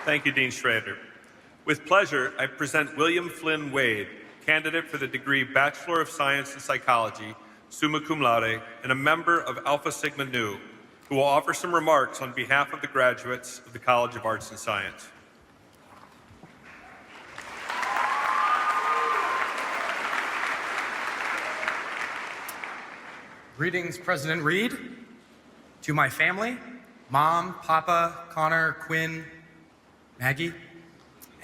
Thank you, Dean Schrader. With pleasure, I present William Flynn Wade, candidate for the degree Bachelor of Science in Psychology, summa cum laude, and a member of Alpha Sigma Nu, who will offer some remarks on behalf of the graduates of the College of Arts and Science. Greetings, President Reed, to my family, Mom, Papa, Connor, Quinn, Maggie,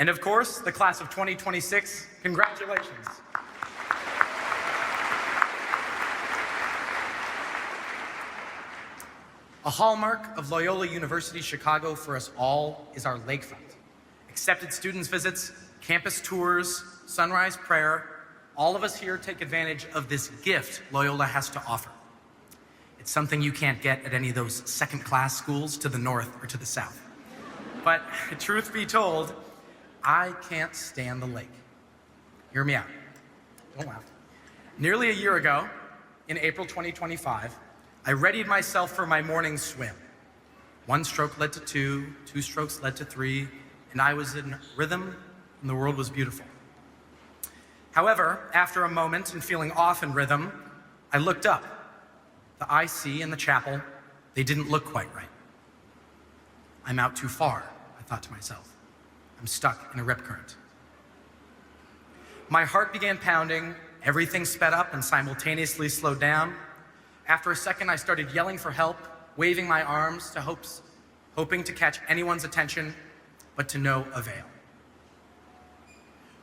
and of course, the class of 2026, congratulations. A hallmark of Loyola University Chicago for us all is our lakefront. Accepted students visits, campus tours, sunrise prayer, all of us here take advantage of this gift Loyola has to offer. It's something you can't get at any of those second-class schools to the north or to the south. But truth be told, I can't stand the lake. Hear me out. Don't laugh. Nearly a year ago, in April 2025, I readied myself for my morning swim. One stroke led to two strokes led to three, and I was in rhythm, and the world was beautiful. However, after a moment and feeling off in rhythm, I looked up. The IC and the chapel, they didn't look quite right. I'm out too far, I thought to myself. I'm stuck in a rip current. My heart began pounding, everything sped up and simultaneously slowed down. After a second, I started yelling for help, waving my arms to hoping to catch anyone's attention, but to no avail.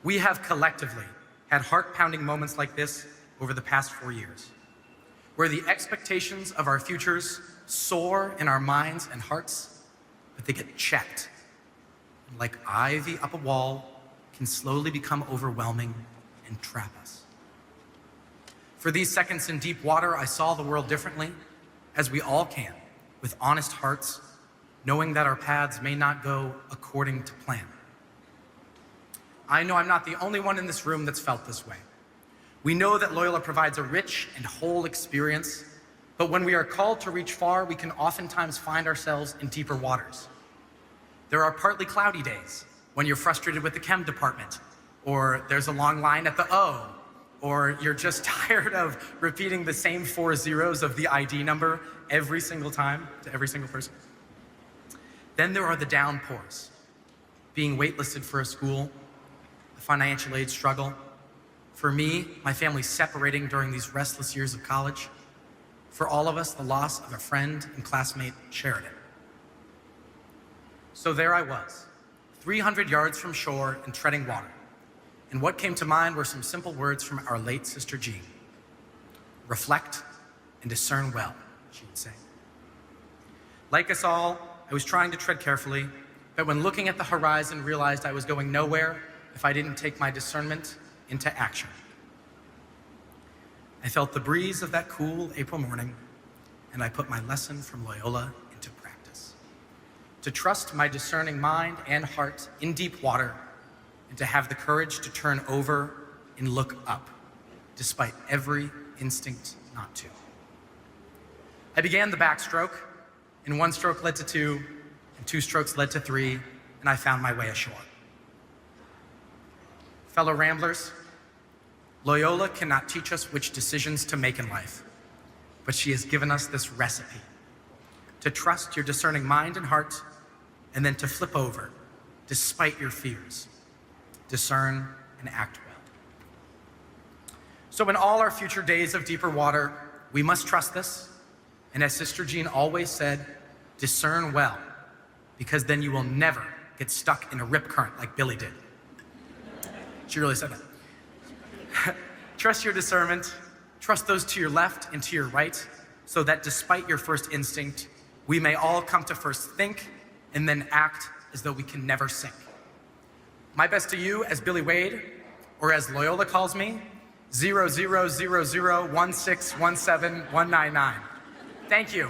We have collectively had heart-pounding moments like this over the past 4 years, where the expectations of our futures soar in our minds and hearts, but they get checked. Like ivy up a wall, can slowly become overwhelming and trap us. For these seconds in deep water, I saw the world differently, as we all can, with honest hearts, knowing that our paths may not go according to plan. I know I'm not the only one in this room that's felt this way. We know that Loyola provides a rich and whole experience, but when we are called to reach far, we can oftentimes find ourselves in deeper waters. There are partly cloudy days when you're frustrated with the chem department, or there's a long line at the O, or you're just tired of repeating the same 4 zeros of the ID number every single time to every single person. Then there are the downpours, being waitlisted for a school, the financial aid struggle. For me, my family separating during these restless years of college. For all of us, the loss of a friend and classmate, Sheridan. So there I was, 300 yards from shore and treading water. And what came to mind were some simple words from our late sister Jean. Reflect and discern well, she would say. Like us all, I was trying to tread carefully, but when looking at the horizon, realized I was going nowhere if I didn't take my discernment into action. I felt the breeze of that cool April morning, and I put my lesson from Loyola into practice. To trust my discerning mind and heart in deep water, and to have the courage to turn over and look up, despite every instinct not to. I began the backstroke, and 1 stroke led to 2, and 2 strokes led to 3, and I found my way ashore. Fellow ramblers, Loyola cannot teach us which decisions to make in life, but she has given us this recipe: to trust your discerning mind and heart, and then to flip over, despite your fears. Discern and act well. So in all our future days of deeper water, we must trust this, and as Sister Jean always said, discern well, because then you will never get stuck in a rip current like Billy did. She really said that. Trust your discernment, trust those to your left and to your right, so that despite your first instinct, we may all come to first think and then act as though we can never sink. My best to you as Billy Wade, or as Loyola calls me, 00001617199. Thank you.